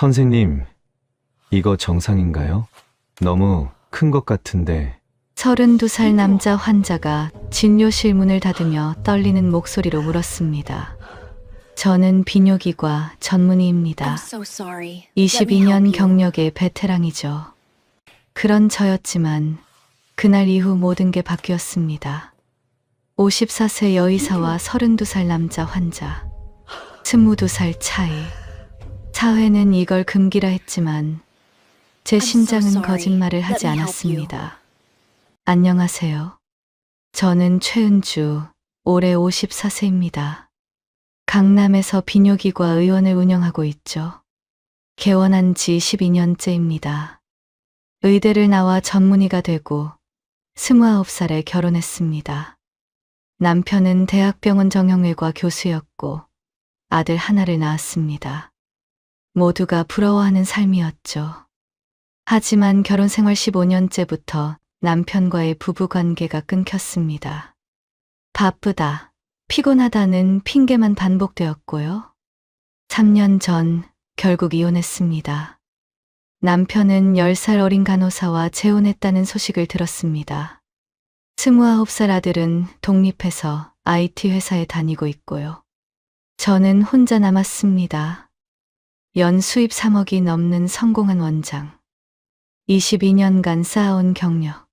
선생님, 이거 정상인가요? 너무 큰 것 같은데. 32살 남자 환자가 진료실 문을 닫으며 떨리는 목소리로 물었습니다. 저는 비뇨기과 전문의입니다. 22년 경력의 베테랑이죠. 그런 저였지만 그날 이후 모든 게 바뀌었습니다. 54세 여의사와 32살 남자 환자. 22살 차이. 사회는 이걸 금기라 했지만 제 심장은 거짓말을 하지 않았습니다. 안녕하세요. 저는 최은주, 올해 54세입니다. 강남에서 비뇨기과 의원을 운영하고 있죠. 개원한 지 12년째입니다. 의대를 나와 전문의가 되고 29살에 결혼했습니다. 남편은 대학병원 정형외과 교수였고 아들 하나를 낳았습니다. 모두가 부러워하는 삶이었죠. 하지만 결혼 생활 15년째부터 남편과의 부부 관계가 끊겼습니다. 바쁘다, 피곤하다는 핑계만 반복되었고요. 3년 전 결국 이혼했습니다. 남편은 10살 어린 간호사와 재혼했다는 소식을 들었습니다. 29살 아들은 독립해서 IT 회사에 다니고 있고요. 저는 혼자 남았습니다. 연 수입 3억이 넘는 성공한 원장. 22년간 쌓아온 경력.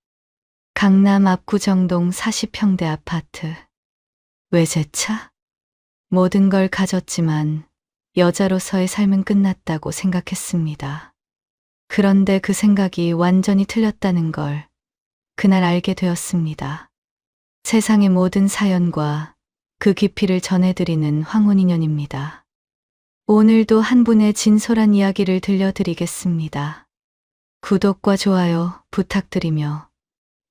강남 압구정동 40평대 아파트. 외제차? 모든 걸 가졌지만 여자로서의 삶은 끝났다고 생각했습니다. 그런데 그 생각이 완전히 틀렸다는 걸 그날 알게 되었습니다. 세상의 모든 사연과 그 깊이를 전해드리는 황혼인연입니다. 오늘도 한 분의 진솔한 이야기를 들려드리겠습니다. 구독과 좋아요 부탁드리며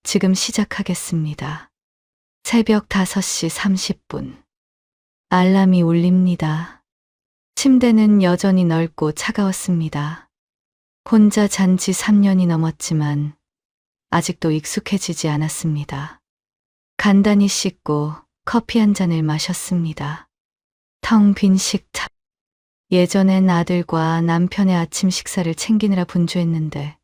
지금 시작하겠습니다. 새벽 5시 30분. 알람이 울립니다. 침대는 여전히 넓고 차가웠습니다. 혼자 잔 지 3년이 넘었지만 아직도 익숙해지지 않았습니다. 간단히 씻고 커피 한 잔을 마셨습니다. 텅 빈 식탁. 예전엔 아들과 남편의 아침 식사를 챙기느라 분주했는데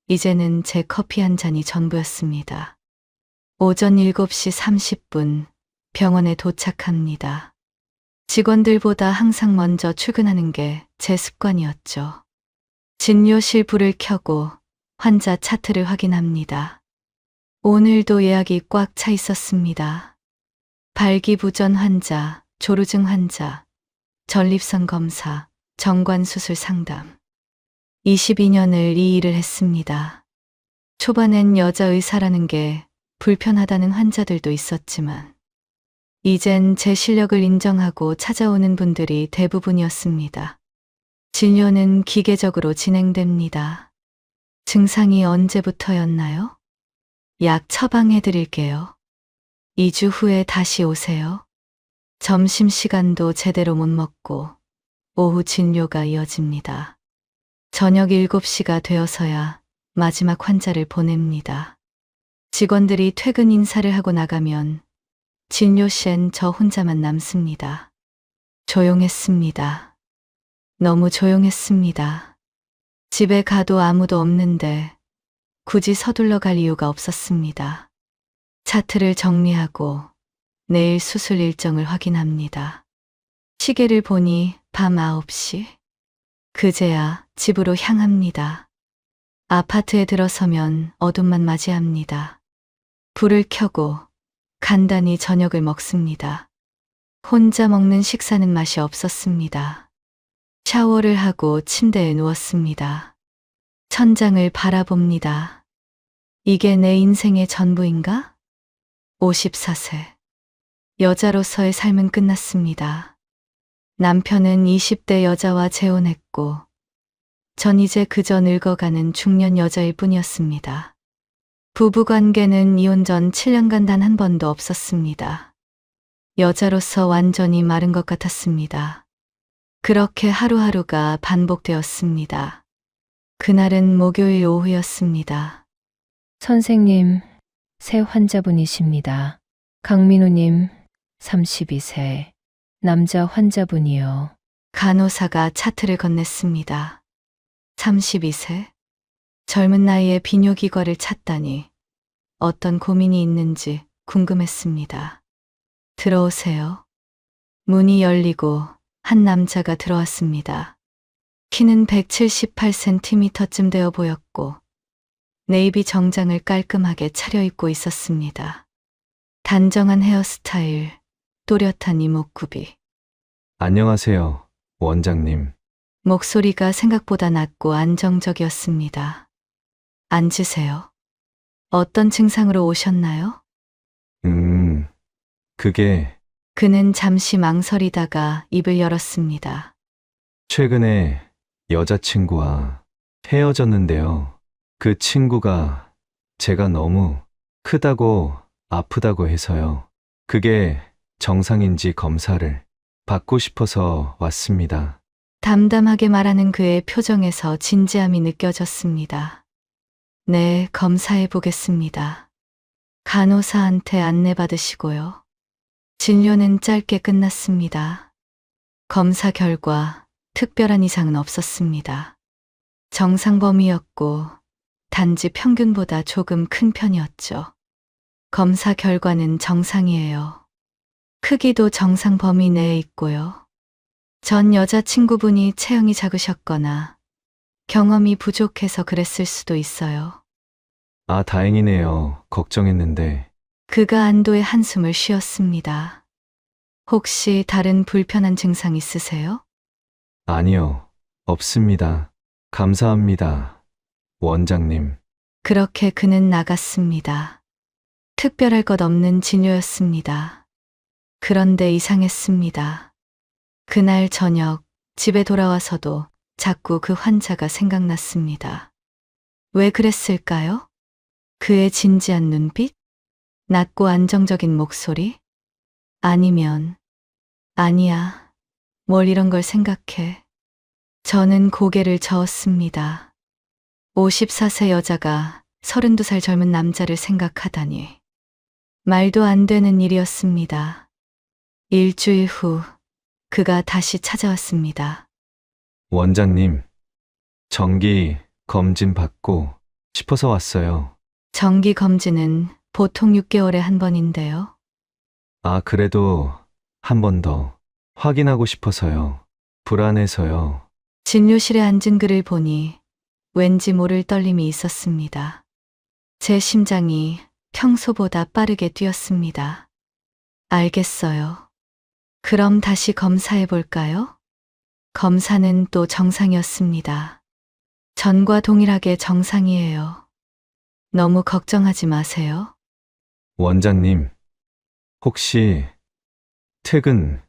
이제는 제 커피 한 잔이 전부였습니다. 오전 7시 30분 병원에 도착합니다. 직원들보다 항상 먼저 출근하는 게 제 습관이었죠. 진료실 불을 켜고 환자 차트를 확인합니다. 오늘도 예약이 꽉 차 있었습니다. 발기부전 환자, 조루증 환자, 전립선 검사, 정관수술 상담. 22년을 이 일을 했습니다. 초반엔 여자 의사라는 게 불편하다는 환자들도 있었지만 이젠 제 실력을 인정하고 찾아오는 분들이 대부분이었습니다. 진료는 기계적으로 진행됩니다. 증상이 언제부터였나요? 약 처방해 드릴게요. 2주 후에 다시 오세요. 점심시간도 제대로 못 먹고 오후 진료가 이어집니다. 저녁 7시가 되어서야 마지막 환자를 보냅니다. 직원들이 퇴근 인사를 하고 나가면 진료실엔 저 혼자만 남습니다. 조용했습니다. 너무 조용했습니다. 집에 가도 아무도 없는데 굳이 서둘러 갈 이유가 없었습니다. 차트를 정리하고 내일 수술 일정을 확인합니다. 시계를 보니 밤 9시. 그제야 집으로 향합니다. 아파트에 들어서면 어둠만 맞이합니다. 불을 켜고 간단히 저녁을 먹습니다. 혼자 먹는 식사는 맛이 없었습니다. 샤워를 하고 침대에 누웠습니다. 천장을 바라봅니다. 이게 내 인생의 전부인가? 54세. 여자로서의 삶은 끝났습니다. 남편은 20대 여자와 재혼했고 전 이제 그저 늙어가는 중년 여자일 뿐이었습니다. 부부관계는 이혼 전 7년간 단 한 번도 없었습니다. 여자로서 완전히 마른 것 같았습니다. 그렇게 하루하루가 반복되었습니다. 그날은 목요일 오후였습니다. 선생님, 새 환자분이십니다. 강민우님, 32세, 남자 환자분이요. 간호사가 차트를 건넸습니다. 32세? 젊은 나이에 비뇨기과를 찾다니 어떤 고민이 있는지 궁금했습니다. 들어오세요. 문이 열리고 한 남자가 들어왔습니다. 키는 178cm쯤 되어 보였고 네이비 정장을 깔끔하게 차려입고 있었습니다. 단정한 헤어스타일, 또렷한 이목구비. 안녕하세요, 원장님. 목소리가 생각보다 낮고 안정적이었습니다. 앉으세요. 어떤 증상으로 오셨나요? 그게 그는 잠시 망설이다가 입을 열었습니다. 최근에 여자친구와 헤어졌는데요. 그 친구가 제가 너무 크다고 아프다고 해서요. 그게 정상인지 검사를 받고 싶어서 왔습니다. 담담하게 말하는 그의 표정에서 진지함이 느껴졌습니다. 네, 검사해 보겠습니다. 간호사한테 안내받으시고요. 진료는 짧게 끝났습니다. 검사 결과 특별한 이상은 없었습니다. 정상 범위였고 단지 평균보다 조금 큰 편이었죠. 검사 결과는 정상이에요. 크기도 정상 범위 내에 있고요. 전 여자친구분이 체형이 작으셨거나 경험이 부족해서 그랬을 수도 있어요. 아, 다행이네요. 걱정했는데. 그가 안도의 한숨을 쉬었습니다. 혹시 다른 불편한 증상 있으세요? 아니요, 없습니다. 감사합니다, 원장님. 그렇게 그는 나갔습니다. 특별할 것 없는 진료였습니다. 그런데 이상했습니다. 그날 저녁 집에 돌아와서도 자꾸 그 환자가 생각났습니다. 왜 그랬을까요? 그의 진지한 눈빛? 낮고 안정적인 목소리? 아니면, 아니야, 뭘 이런 걸 생각해. 저는 고개를 저었습니다. 54세 여자가 32살 젊은 남자를 생각하다니. 말도 안 되는 일이었습니다. 일주일 후, 그가 다시 찾아왔습니다. 원장님, 정기 검진 받고 싶어서 왔어요. 정기 검진은 보통 6개월에 한 번인데요. 아, 그래도 한 번 더 확인하고 싶어서요. 불안해서요. 진료실에 앉은 그를 보니 왠지 모를 떨림이 있었습니다. 제 심장이 평소보다 빠르게 뛰었습니다. 알겠어요. 그럼 다시 검사해 볼까요? 검사는 또 정상이었습니다. 전과 동일하게 정상이에요. 너무 걱정하지 마세요. 원장님, 혹시 퇴근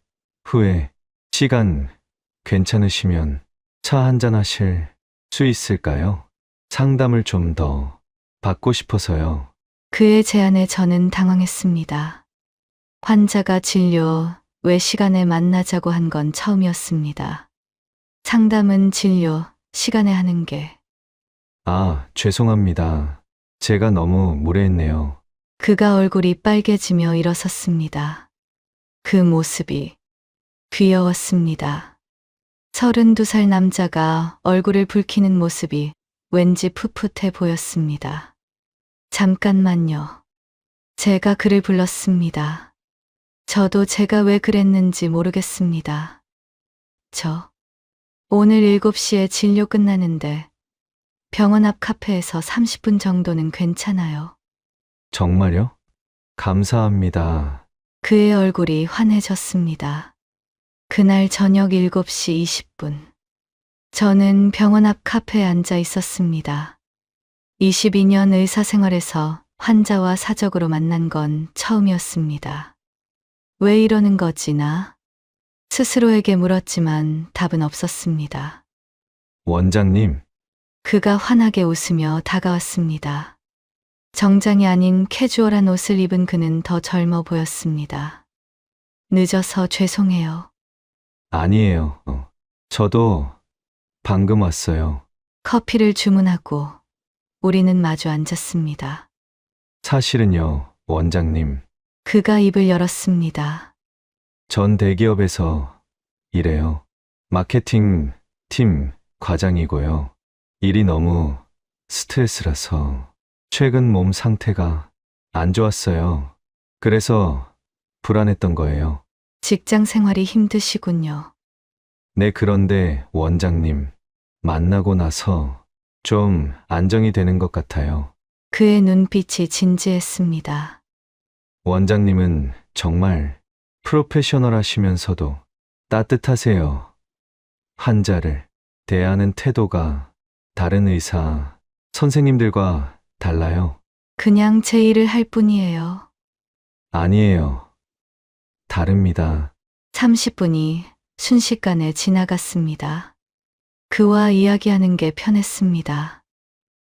후에 시간 괜찮으시면 차 한잔 하실 수 있을까요? 상담을 좀 더 받고 싶어서요. 그의 제안에 저는 당황했습니다. 환자가 진료 외 시간에 만나자고 한 건 처음이었습니다. 상담은 진료 시간에 하는 게. 아, 죄송합니다. 제가 너무 무례했네요. 그가 얼굴이 빨개지며 일어섰습니다. 그 모습이 귀여웠습니다. 32살 남자가 얼굴을 붉히는 모습이 왠지 풋풋해 보였습니다. 잠깐만요. 제가 그를 불렀습니다. 저도 제가 왜 그랬는지 모르겠습니다. 오늘 7시에 진료 끝나는데 병원 앞 카페에서 30분 정도는 괜찮아요. 정말요? 감사합니다. 그의 얼굴이 환해졌습니다. 그날 저녁 7시 20분. 저는 병원 앞 카페에 앉아 있었습니다. 22년 의사생활에서 환자와 사적으로 만난 건 처음이었습니다. 왜 이러는 거지 나? 스스로에게 물었지만 답은 없었습니다. 원장님, 그가 환하게 웃으며 다가왔습니다. 정장이 아닌 캐주얼한 옷을 입은 그는 더 젊어 보였습니다. 늦어서 죄송해요. 아니에요. 저도 방금 왔어요. 커피를 주문하고 우리는 마주 앉았습니다. 사실은요, 원장님. 그가 입을 열었습니다. 전 대기업에서 일해요. 마케팅 팀 과장이고요. 일이 너무 스트레스라서 최근 몸 상태가 안 좋았어요. 그래서 불안했던 거예요. 직장 생활이 힘드시군요. 네, 그런데 원장님 만나고 나서 좀 안정이 되는 것 같아요. 그의 눈빛이 진지했습니다. 원장님은 정말 프로페셔널 하시면서도 따뜻하세요. 환자를 대하는 태도가 다른 의사, 선생님들과 달라요. 그냥 제 일을 할 뿐이에요. 아니에요. 다릅니다. 30분이 순식간에 지나갔습니다. 그와 이야기하는 게 편했습니다.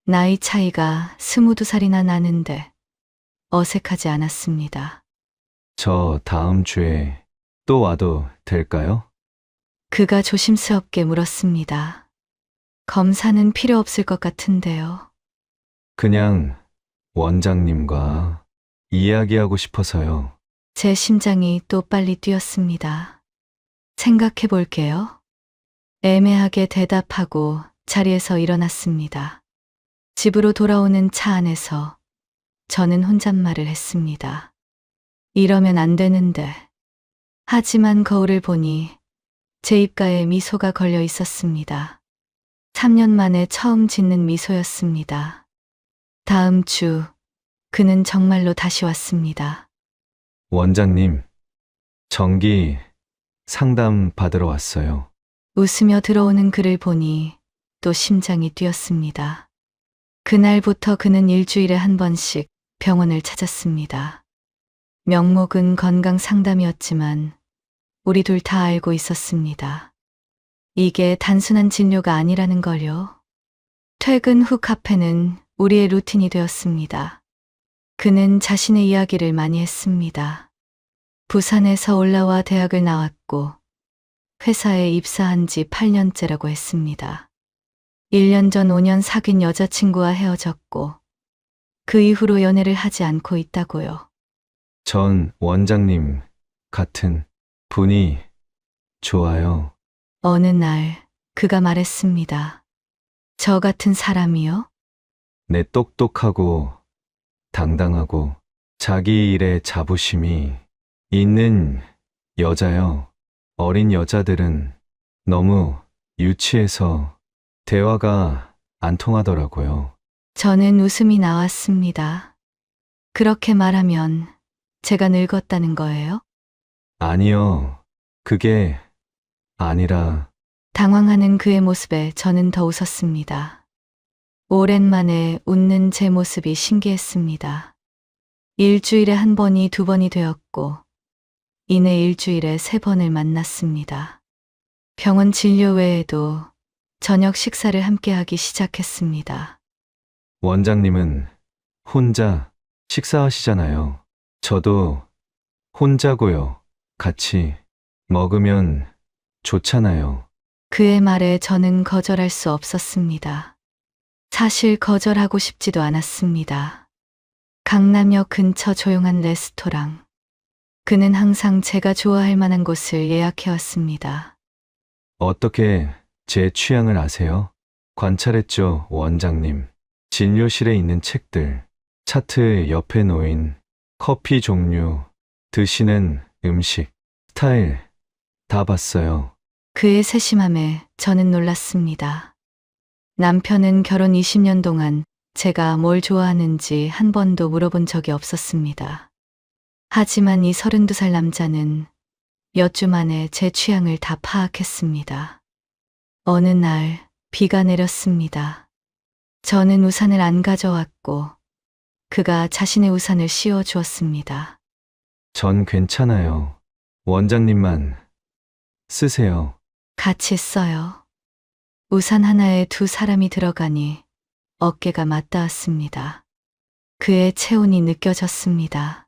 나이 차이가 22살이나 나는데 어색하지 않았습니다. 저 다음 주에 또 와도 될까요? 그가 조심스럽게 물었습니다. 검사는 필요 없을 것 같은데요. 그냥 원장님과 이야기하고 싶어서요. 제 심장이 또 빨리 뛰었습니다. 생각해 볼게요. 애매하게 대답하고 자리에서 일어났습니다. 집으로 돌아오는 차 안에서 저는 혼잣말을 했습니다. 이러면 안 되는데. 하지만 거울을 보니 제 입가에 미소가 걸려 있었습니다. 3년 만에 처음 짓는 미소였습니다. 다음 주 그는 정말로 다시 왔습니다. 원장님, 정기 상담 받으러 왔어요. 웃으며 들어오는 그를 보니 또 심장이 뛰었습니다. 그날부터 그는 일주일에 한 번씩 병원을 찾았습니다. 명목은 건강 상담이었지만 우리 둘 다 알고 있었습니다. 이게 단순한 진료가 아니라는 걸요. 퇴근 후 카페는 우리의 루틴이 되었습니다. 그는 자신의 이야기를 많이 했습니다. 부산에서 올라와 대학을 나왔고 회사에 입사한 지 8년째라고 했습니다. 1년 전 5년 사귄 여자친구와 헤어졌고 그 이후로 연애를 하지 않고 있다고요. 전 원장님 같은 분이 좋아요. 어느 날 그가 말했습니다. 저 같은 사람이요? 내 똑똑하고 당당하고 자기 일에 자부심이 있는 여자요. 어린 여자들은 너무 유치해서 대화가 안 통하더라고요. 저는 웃음이 나왔습니다. 그렇게 말하면 제가 늙었다는 거예요? 아니요. 그게 아니라 당황하는 그의 모습에 저는 더 웃었습니다. 오랜만에 웃는 제 모습이 신기했습니다. 일주일에 한 번이 두 번이 되었고, 이내 일주일에 3번을 만났습니다. 병원 진료 외에도 저녁 식사를 함께 하기 시작했습니다. 원장님은 혼자 식사하시잖아요. 저도 혼자고요. 같이 먹으면 좋잖아요. 그의 말에 저는 거절할 수 없었습니다. 사실 거절하고 싶지도 않았습니다. 강남역 근처 조용한 레스토랑. 그는 항상 제가 좋아할 만한 곳을 예약해왔습니다. 어떻게 제 취향을 아세요? 관찰했죠, 원장님. 진료실에 있는 책들, 차트 옆에 놓인 커피 종류, 드시는 음식, 스타일 다 봤어요. 그의 세심함에 저는 놀랐습니다. 남편은 결혼 20년 동안 제가 뭘 좋아하는지 한 번도 물어본 적이 없었습니다. 하지만 이 32살 남자는 몇 주 만에 제 취향을 다 파악했습니다. 어느 날 비가 내렸습니다. 저는 우산을 안 가져왔고 그가 자신의 우산을 씌워 주었습니다. 전 괜찮아요. 원장님만 쓰세요. 같이 써요. 우산 하나에 두 사람이 들어가니 어깨가 맞닿았습니다. 그의 체온이 느껴졌습니다.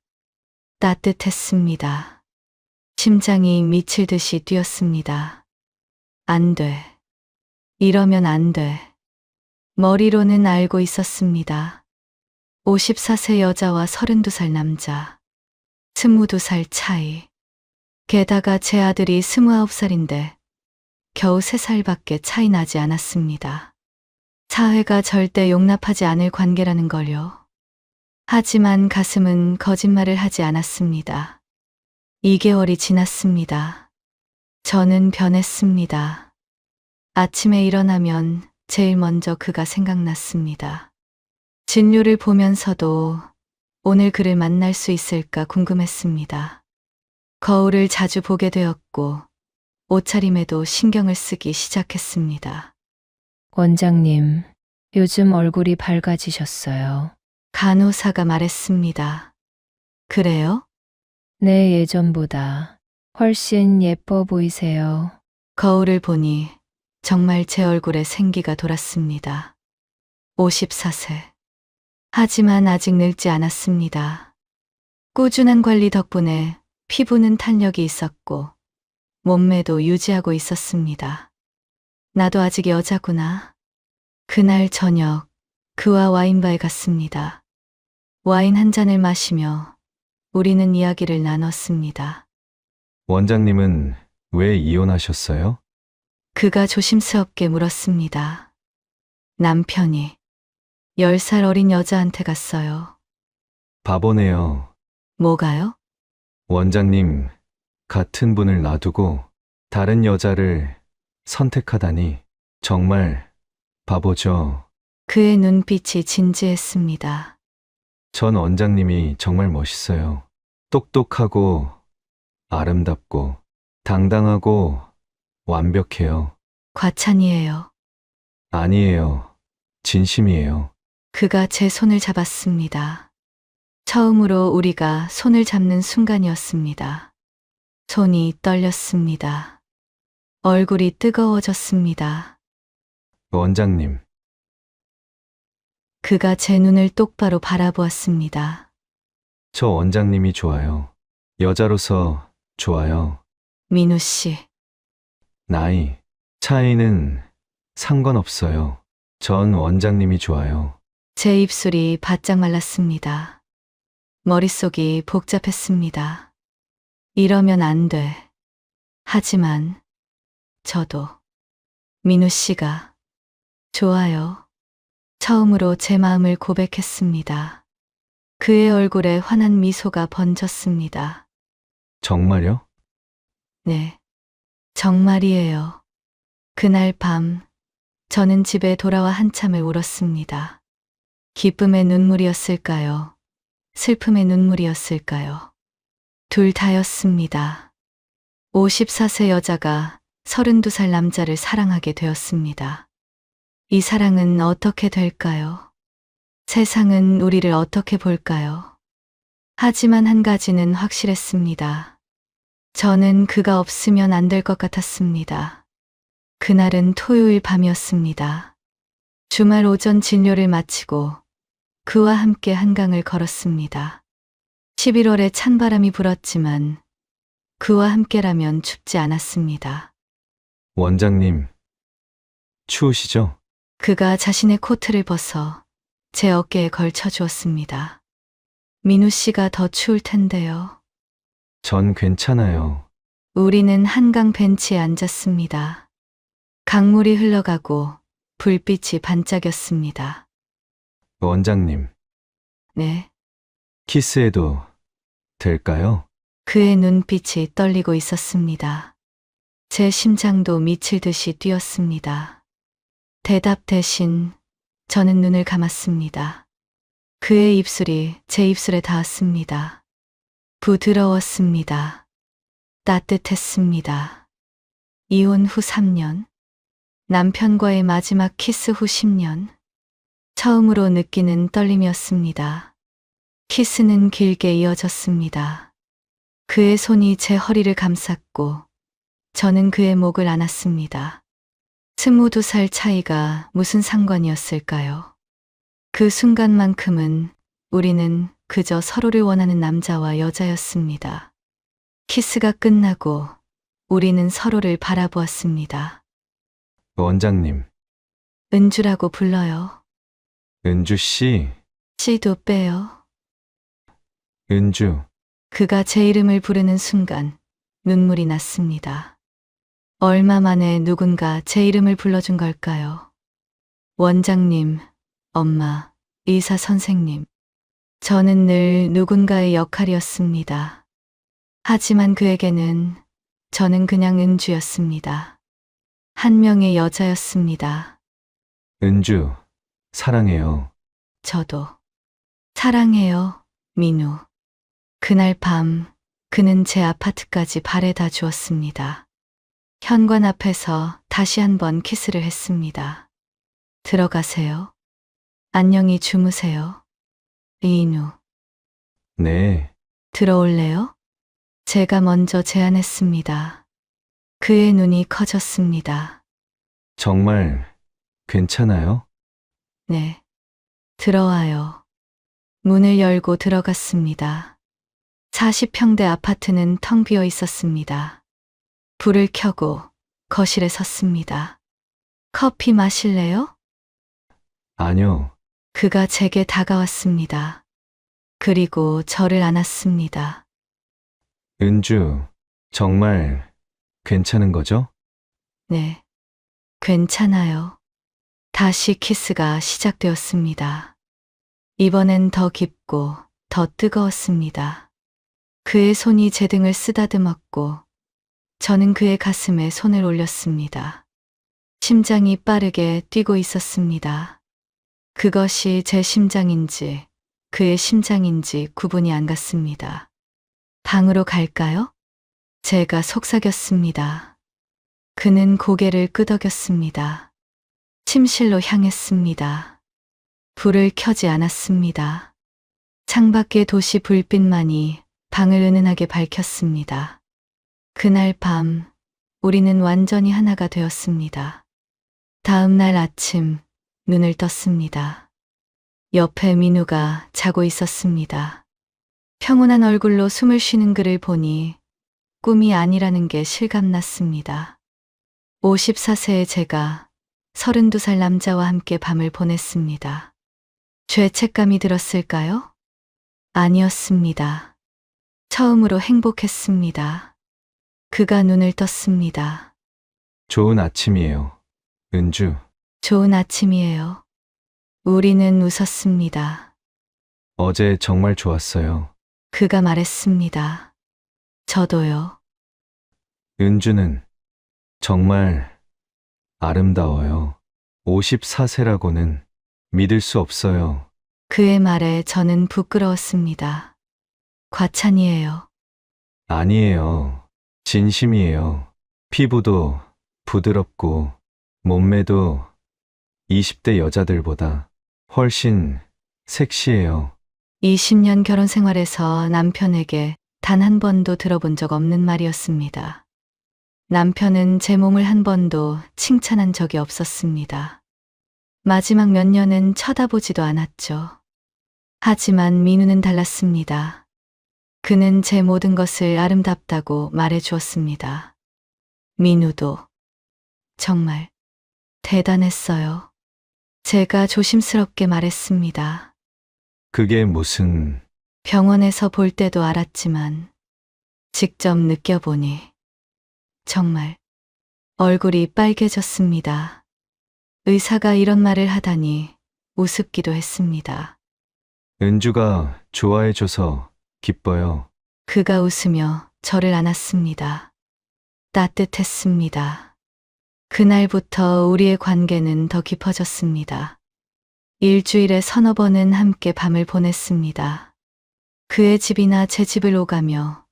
따뜻했습니다. 심장이 미칠 듯이 뛰었습니다. 안 돼. 이러면 안 돼. 머리로는 알고 있었습니다. 54세 여자와 32살 남자. 22살 차이. 게다가 제 아들이 29살인데 겨우 3살밖에 차이 나지 않았습니다. 사회가 절대 용납하지 않을 관계라는 걸요. 하지만 가슴은 거짓말을 하지 않았습니다. 2개월이 지났습니다. 저는 변했습니다. 아침에 일어나면 제일 먼저 그가 생각났습니다. 진료를 보면서도 오늘 그를 만날 수 있을까 궁금했습니다. 거울을 자주 보게 되었고 옷차림에도 신경을 쓰기 시작했습니다. 원장님, 요즘 얼굴이 밝아지셨어요. 간호사가 말했습니다. 그래요? 네, 예전보다 훨씬 예뻐 보이세요. 거울을 보니 정말 제 얼굴에 생기가 돌았습니다. 54세. 하지만 아직 늙지 않았습니다. 꾸준한 관리 덕분에 피부는 탄력이 있었고 몸매도 유지하고 있었습니다. 나도 아직 여자구나. 그날 저녁 그와 와인바에 갔습니다. 와인 한 잔을 마시며 우리는 이야기를 나눴습니다. 원장님은 왜 이혼하셨어요? 그가 조심스럽게 물었습니다. 남편이 10살 어린 여자한테 갔어요. 바보네요. 뭐가요? 원장님, 같은 분을 놔두고 다른 여자를 선택하다니 정말 바보죠. 그의 눈빛이 진지했습니다. 전 원장님이 정말 멋있어요. 똑똑하고 아름답고 당당하고 완벽해요. 과찬이에요. 아니에요. 진심이에요. 그가 제 손을 잡았습니다. 처음으로 우리가 손을 잡는 순간이었습니다. 손이 떨렸습니다. 얼굴이 뜨거워졌습니다. 원장님, 그가 제 눈을 똑바로 바라보았습니다. 저 원장님이 좋아요. 여자로서 좋아요. 민우 씨, 나이 차이는 상관없어요. 전 원장님이 좋아요. 제 입술이 바짝 말랐습니다. 머릿속이 복잡했습니다. 이러면 안 돼. 하지만 저도 민우 씨가 좋아요. 처음으로 제 마음을 고백했습니다. 그의 얼굴에 환한 미소가 번졌습니다. 정말요? 네, 정말이에요. 그날 밤 저는 집에 돌아와 한참을 울었습니다. 기쁨의 눈물이었을까요? 슬픔의 눈물이었을까요? 둘 다였습니다. 54세 여자가 32살 남자를 사랑하게 되었습니다. 이 사랑은 어떻게 될까요? 세상은 우리를 어떻게 볼까요? 하지만 한 가지는 확실했습니다. 저는 그가 없으면 안 될 것 같았습니다. 그날은 토요일 밤이었습니다. 주말 오전 진료를 마치고 그와 함께 한강을 걸었습니다. 11월에 찬바람이 불었지만 그와 함께라면 춥지 않았습니다. 원장님, 추우시죠? 그가 자신의 코트를 벗어 제 어깨에 걸쳐 주었습니다. 민우 씨가 더 추울 텐데요. 전 괜찮아요. 우리는 한강 벤치에 앉았습니다. 강물이 흘러가고 불빛이 반짝였습니다. 원장님, 네, 키스해도 될까요? 그의 눈빛이 떨리고 있었습니다. 제 심장도 미칠 듯이 뛰었습니다. 대답 대신 저는 눈을 감았습니다. 그의 입술이 제 입술에 닿았습니다. 부드러웠습니다. 따뜻했습니다. 이혼 후 3년, 남편과의 마지막 키스 후 10년, 처음으로 느끼는 떨림이었습니다. 키스는 길게 이어졌습니다. 그의 손이 제 허리를 감쌌고 저는 그의 목을 안았습니다. 22살 차이가 무슨 상관이었을까요? 그 순간만큼은 우리는 그저 서로를 원하는 남자와 여자였습니다. 키스가 끝나고 우리는 서로를 바라보았습니다. 원장님, 은주라고 불러요. 은주 씨, 씨도 빼요. 은주, 그가 제 이름을 부르는 순간 눈물이 났습니다. 얼마 만에 누군가 제 이름을 불러준 걸까요? 원장님, 엄마, 의사 선생님. 저는 늘 누군가의 역할이었습니다. 하지만 그에게는 저는 그냥 은주였습니다. 한 명의 여자였습니다. 은주, 사랑해요. 저도. 사랑해요, 민우. 그날 밤 그는 제 아파트까지 바래다 주었습니다. 현관 앞에서 다시 한번 키스를 했습니다. 들어가세요. 안녕히 주무세요. 민우. 네, 들어올래요? 제가 먼저 제안했습니다. 그의 눈이 커졌습니다. 정말 괜찮아요? 네. 들어와요. 문을 열고 들어갔습니다. 40평대 아파트는 텅 비어 있었습니다. 불을 켜고 거실에 섰습니다. 커피 마실래요? 아니요, 그가 제게 다가왔습니다. 그리고 저를 안았습니다. 은주, 정말 괜찮은 거죠? 네. 괜찮아요. 다시 키스가 시작되었습니다. 이번엔 더 깊고 더 뜨거웠습니다. 그의 손이 제 등을 쓰다듬었고 저는 그의 가슴에 손을 올렸습니다. 심장이 빠르게 뛰고 있었습니다. 그것이 제 심장인지 그의 심장인지 구분이 안 갔습니다. 방으로 갈까요? 제가 속삭였습니다. 그는 고개를 끄덕였습니다. 침실로 향했습니다. 불을 켜지 않았습니다. 창밖의 도시 불빛만이 방을 은은하게 밝혔습니다. 그날 밤 우리는 완전히 하나가 되었습니다. 다음 날 아침 눈을 떴습니다. 옆에 민우가 자고 있었습니다. 평온한 얼굴로 숨을 쉬는 그를 보니 꿈이 아니라는 게 실감났습니다. 54세의 제가 32살 남자와 함께 밤을 보냈습니다. 죄책감이 들었을까요? 아니었습니다. 처음으로 행복했습니다. 그가 눈을 떴습니다. 좋은 아침이에요. 은주, 좋은 아침이에요. 우리는 웃었습니다. 어제 정말 좋았어요. 그가 말했습니다. 저도요. 은주는 정말 아름다워요. 54세라고는 믿을 수 없어요. 그의 말에 저는 부끄러웠습니다. 과찬이에요. 아니에요. 진심이에요. 피부도 부드럽고 몸매도 20대 여자들보다 훨씬 섹시해요. 20년 결혼 생활에서 남편에게 단 한 번도 들어본 적 없는 말이었습니다. 남편은 제 몸을 한 번도 칭찬한 적이 없었습니다. 마지막 몇 년은 쳐다보지도 않았죠. 하지만 민우는 달랐습니다. 그는 제 모든 것을 아름답다고 말해 주었습니다. 민우도 정말 대단했어요. 제가 조심스럽게 말했습니다. 그게 무슨 병원에서 볼 때도 알았지만 직접 느껴보니 정말 얼굴이 빨개졌습니다. 의사가 이런 말을 하다니 우습기도 했습니다. 은주가 좋아해줘서 기뻐요. 그가 웃으며 저를 안았습니다. 따뜻했습니다. 그날부터 우리의 관계는 더 깊어졌습니다. 일주일에 서너 번은 함께 밤을 보냈습니다. 그의 집이나 제 집을 오가며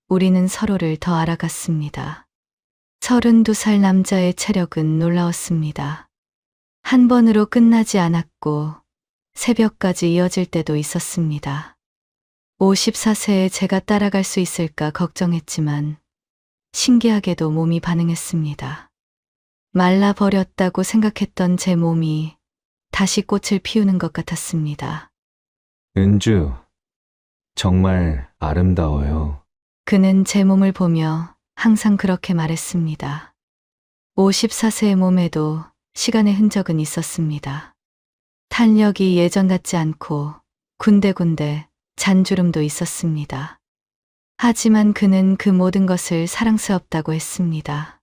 우리는 서로를 더 알아갔습니다. 32살 남자의 체력은 놀라웠습니다. 한 번으로 끝나지 않았고 새벽까지 이어질 때도 있었습니다. 54세에 제가 따라갈 수 있을까 걱정했지만 신기하게도 몸이 반응했습니다. 말라버렸다고 생각했던 제 몸이 다시 꽃을 피우는 것 같았습니다. 은주, 정말 아름다워요. 그는 제 몸을 보며 항상 그렇게 말했습니다. 54세의 몸에도 시간의 흔적은 있었습니다. 탄력이 예전 같지 않고 군데군데 잔주름도 있었습니다. 하지만 그는 그 모든 것을 사랑스럽다고 했습니다.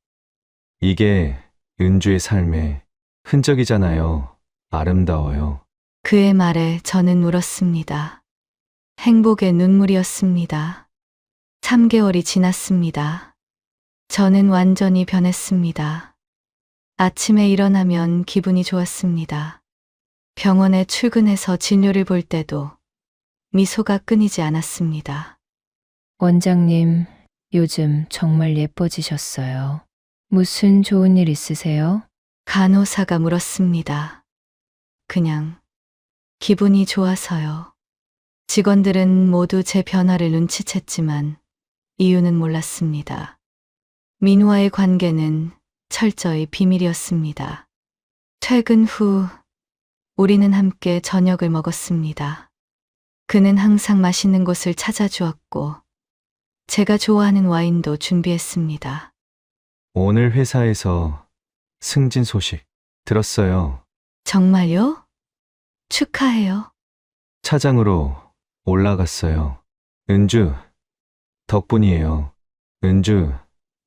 이게 은주의 삶의 흔적이잖아요. 아름다워요. 그의 말에 저는 울었습니다. 행복의 눈물이었습니다. 3개월이 지났습니다. 저는 완전히 변했습니다. 아침에 일어나면 기분이 좋았습니다. 병원에 출근해서 진료를 볼 때도 미소가 끊이지 않았습니다. 원장님, 요즘 정말 예뻐지셨어요. 무슨 좋은 일 있으세요? 간호사가 물었습니다. 그냥 기분이 좋아서요. 직원들은 모두 제 변화를 눈치챘지만 이유는 몰랐습니다. 민우와의 관계는 철저히 비밀이었습니다. 퇴근 후 우리는 함께 저녁을 먹었습니다. 그는 항상 맛있는 곳을 찾아주었고 제가 좋아하는 와인도 준비했습니다. 오늘 회사에서 승진 소식 들었어요. 정말요? 축하해요. 차장으로 올라갔어요. 은주, 덕분이에요. 은주,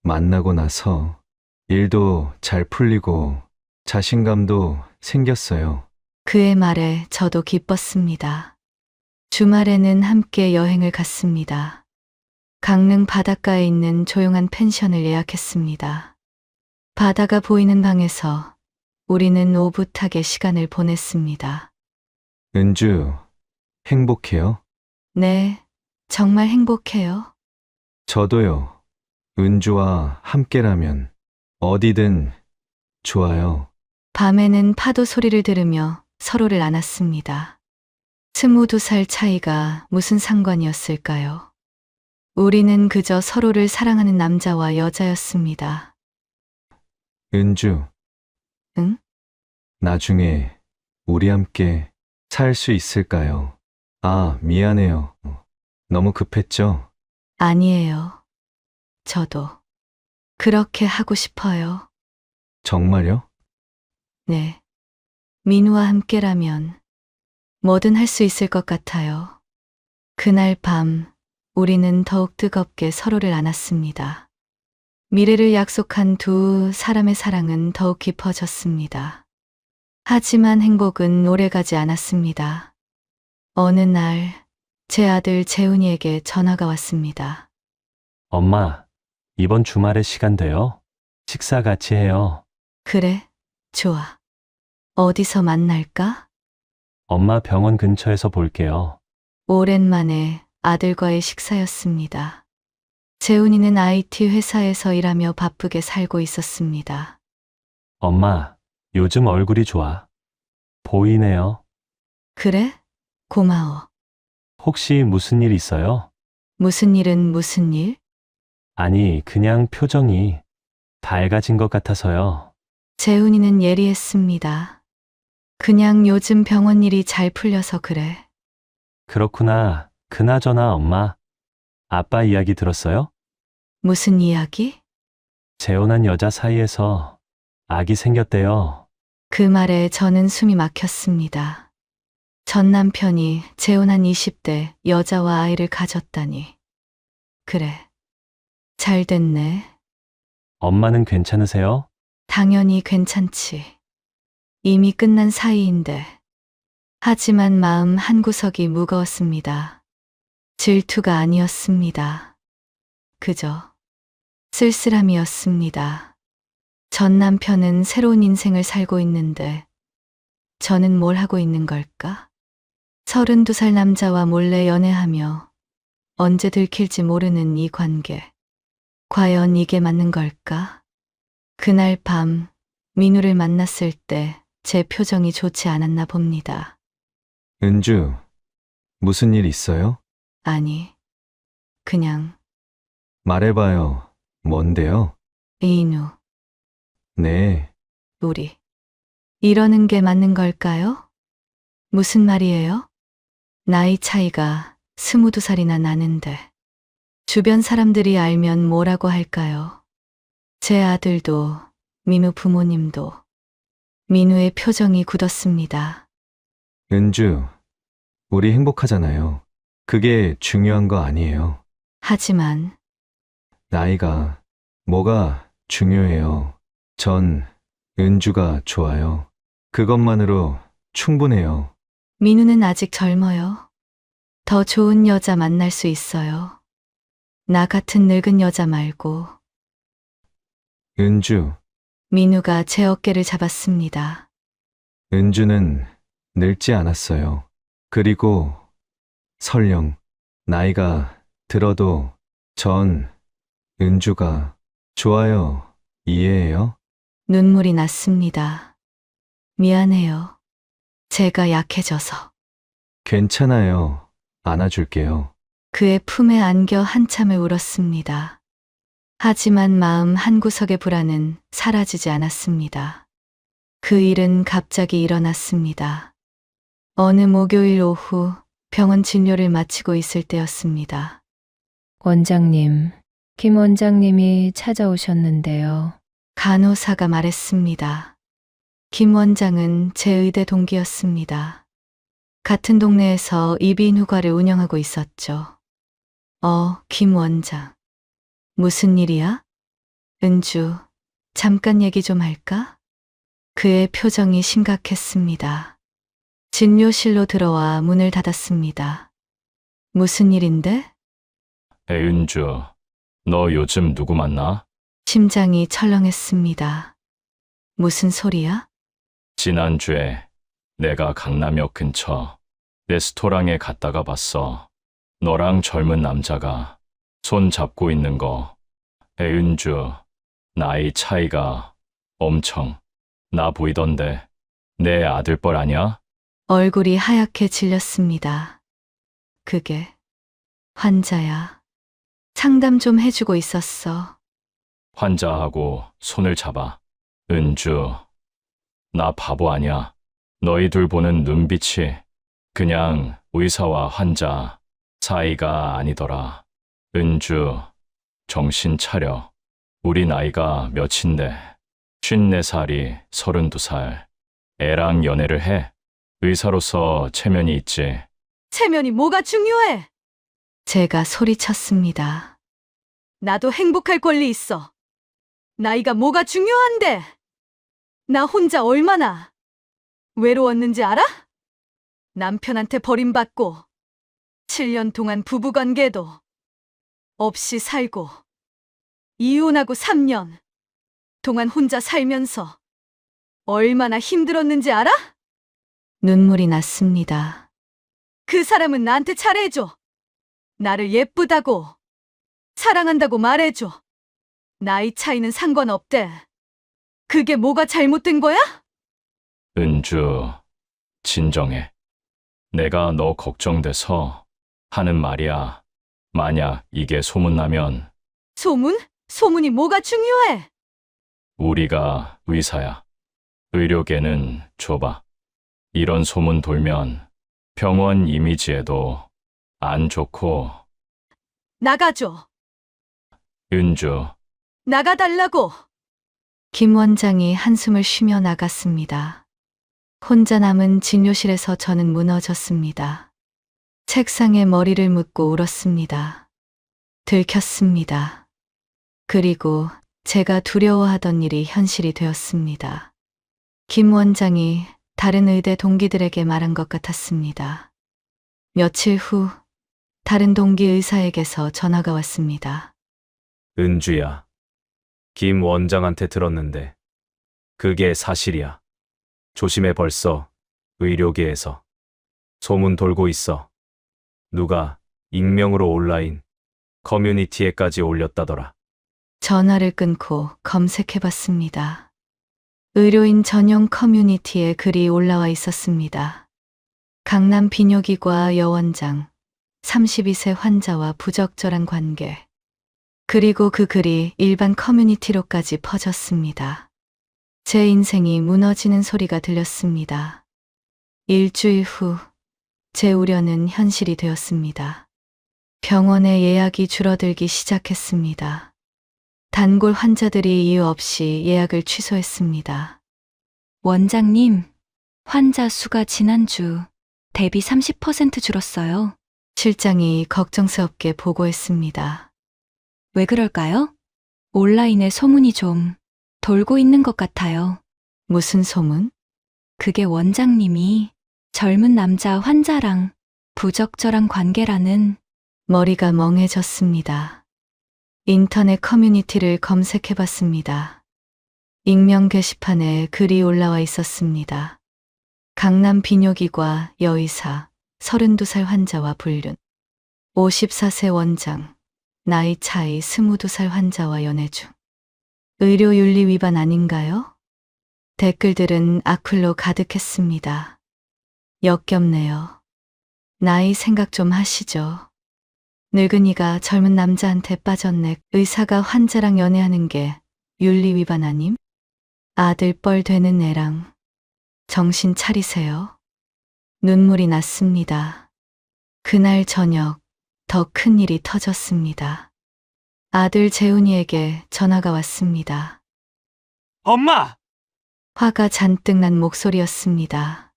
만나고 나서 일도 잘 풀리고 자신감도 생겼어요. 그의 말에 저도 기뻤습니다. 주말에는 함께 여행을 갔습니다. 강릉 바닷가에 있는 조용한 펜션을 예약했습니다. 바다가 보이는 방에서 우리는 오붓하게 시간을 보냈습니다. 은주, 행복해요? 네, 정말 행복해요. 저도요. 은주와 함께라면 어디든 좋아요. 밤에는 파도 소리를 들으며 서로를 안았습니다. 22살 차이가 무슨 상관이었을까요? 우리는 그저 서로를 사랑하는 남자와 여자였습니다. 은주, 응? 나중에 우리 함께 살 수 있을까요? 아, 미안해요. 너무 급했죠? 아니에요. 저도 그렇게 하고 싶어요. 정말요? 네. 민우와 함께라면 뭐든 할 수 있을 것 같아요. 그날 밤 우리는 더욱 뜨겁게 서로를 안았습니다. 미래를 약속한 두 사람의 사랑은 더욱 깊어졌습니다. 하지만 행복은 오래가지 않았습니다. 어느 날 제 아들 재훈이에게 전화가 왔습니다. 엄마, 이번 주말에 시간 돼요? 식사 같이 해요. 그래, 좋아. 어디서 만날까? 엄마 병원 근처에서 볼게요. 오랜만에 아들과의 식사였습니다. 재훈이는 IT 회사에서 일하며 바쁘게 살고 있었습니다. 엄마, 요즘 얼굴이 좋아. 보이네요. 그래? 고마워. 혹시 무슨 일 있어요? 무슨 일은 무슨 일? 아니, 그냥 표정이 밝아진 것 같아서요. 재훈이는 예리했습니다. 그냥 요즘 병원 일이 잘 풀려서 그래. 그렇구나. 그나저나 엄마, 아빠 이야기 들었어요? 무슨 이야기? 재혼한 여자 사이에서 아기 생겼대요. 그 말에 저는 숨이 막혔습니다. 전 남편이 재혼한 20대 여자와 아이를 가졌다니. 그래. 잘 됐네. 엄마는 괜찮으세요? 당연히 괜찮지. 이미 끝난 사이인데. 하지만 마음 한구석이 무거웠습니다. 질투가 아니었습니다. 그저 쓸쓸함이었습니다. 전 남편은 새로운 인생을 살고 있는데 저는 뭘 하고 있는 걸까? 32살 남자와 몰래 연애하며 언제 들킬지 모르는 이 관계. 과연 이게 맞는 걸까? 그날 밤 민우를 만났을 때 제 표정이 좋지 않았나 봅니다. 은주, 무슨 일 있어요? 아니, 그냥 말해봐요. 뭔데요? 이인우, 네, 우리 이러는 게 맞는 걸까요? 무슨 말이에요? 나이 차이가 22살이나 나는데 주변 사람들이 알면 뭐라고 할까요? 제 아들도 민우 부모님도. 민우의 표정이 굳었습니다. 은주, 우리 행복하잖아요. 그게 중요한 거 아니에요. 하지만 나이가 뭐가 중요해요. 전 은주가 좋아요. 그것만으로 충분해요. 민우는 아직 젊어요. 더 좋은 여자 만날 수 있어요. 나 같은 늙은 여자 말고. 은주, 민우가 제 어깨를 잡았습니다. 은주는 늙지 않았어요. 그리고 설령 나이가 들어도 전 은주가 좋아요. 이해해요? 눈물이 났습니다. 미안해요. 제가 약해져서. 괜찮아요. 안아줄게요. 그의 품에 안겨 한참을 울었습니다. 하지만 마음 한구석의 불안은 사라지지 않았습니다. 그 일은 갑자기 일어났습니다. 어느 목요일 오후 병원 진료를 마치고 있을 때였습니다. 원장님, 김 원장님이 찾아오셨는데요. 간호사가 말했습니다. 김 원장은 제 의대 동기였습니다. 같은 동네에서 이비인후과를 운영하고 있었죠. 김 원장. 무슨 일이야? 은주, 잠깐 얘기 좀 할까? 그의 표정이 심각했습니다. 진료실로 들어와 문을 닫았습니다. 무슨 일인데? 애은주, 너 요즘 누구 만나? 심장이 철렁했습니다. 무슨 소리야? 지난주에 내가 강남역 근처 레스토랑에 갔다가 봤어. 너랑 젊은 남자가 손 잡고 있는 거. 애은주, 나이 차이가 엄청 나 보이던데 내 아들뻘 아냐? 얼굴이 하얗게 질렸습니다. 그게 환자야. 상담 좀 해주고 있었어. 환자하고 손을 잡아. 은주, 나 바보 아냐? 너희 둘 보는 눈빛이 그냥 의사와 환자 사이가 아니더라. 은주, 정신 차려. 우리 나이가 몇인데 54살이 32살. 애랑 연애를 해. 의사로서 체면이 있지. 체면이 뭐가 중요해? 제가 소리쳤습니다. 나도 행복할 권리 있어. 나이가 뭐가 중요한데? 나 혼자 얼마나 외로웠는지 알아? 남편한테 버림받고 7년 동안 부부관계도 없이 살고 이혼하고 3년 동안 혼자 살면서 얼마나 힘들었는지 알아? 눈물이 났습니다. 그 사람은 나한테 잘해줘. 나를 예쁘다고, 사랑한다고 말해줘. 나이 차이는 상관없대. 그게 뭐가 잘못된 거야? 은주, 진정해. 내가 너 걱정돼서 하는 말이야. 만약 이게 소문나면 소문? 소문이 뭐가 중요해? 우리가 의사야. 의료계는 좁아. 이런 소문 돌면 병원 이미지에도 안 좋고. 나가줘. 은주, 나가달라고. 김 원장이 한숨을 쉬며 나갔습니다. 혼자 남은 진료실에서 저는 무너졌습니다. 책상에 머리를 묻고 울었습니다. 들켰습니다. 그리고 제가 두려워하던 일이 현실이 되었습니다. 김 원장이 다른 의대 동기들에게 말한 것 같았습니다. 며칠 후 다른 동기 의사에게서 전화가 왔습니다. 은주야, 김 원장한테 들었는데 그게 사실이야. 조심해. 벌써 의료계에서 소문 돌고 있어. 누가 익명으로 온라인 커뮤니티에까지 올렸다더라. 전화를 끊고 검색해봤습니다. 의료인 전용 커뮤니티에 글이 올라와 있었습니다. 강남 비뇨기과 여원장, 32세 환자와 부적절한 관계. 그리고 그 글이 일반 커뮤니티로까지 퍼졌습니다. 제 인생이 무너지는 소리가 들렸습니다. 일주일 후, 제 우려는 현실이 되었습니다. 병원의 예약이 줄어들기 시작했습니다. 단골 환자들이 이유 없이 예약을 취소했습니다. 원장님, 환자 수가 지난주 대비 30% 줄었어요. 실장이 걱정스럽게 보고했습니다. 왜 그럴까요? 온라인에 소문이 좀 돌고 있는 것 같아요. 무슨 소문? 그게 원장님이 젊은 남자 환자랑 부적절한 관계라는. 머리가 멍해졌습니다. 인터넷 커뮤니티를 검색해 봤습니다. 익명 게시판에 글이 올라와 있었습니다. 강남 비뇨기과 여의사 32살 환자와 불륜. 54세 원장, 나이 차이 22살 환자와 연애 중. 의료윤리 위반 아닌가요? 댓글들은 악플로 가득했습니다. 역겹네요. 나이 생각 좀 하시죠. 늙은이가 젊은 남자한테 빠졌네. 의사가 환자랑 연애하는 게 윤리 위반 아님? 아들 뻘 되는 애랑. 정신 차리세요. 눈물이 났습니다. 그날 저녁 더 큰 일이 터졌습니다. 아들 재훈이에게 전화가 왔습니다. 엄마! 화가 잔뜩 난 목소리였습니다.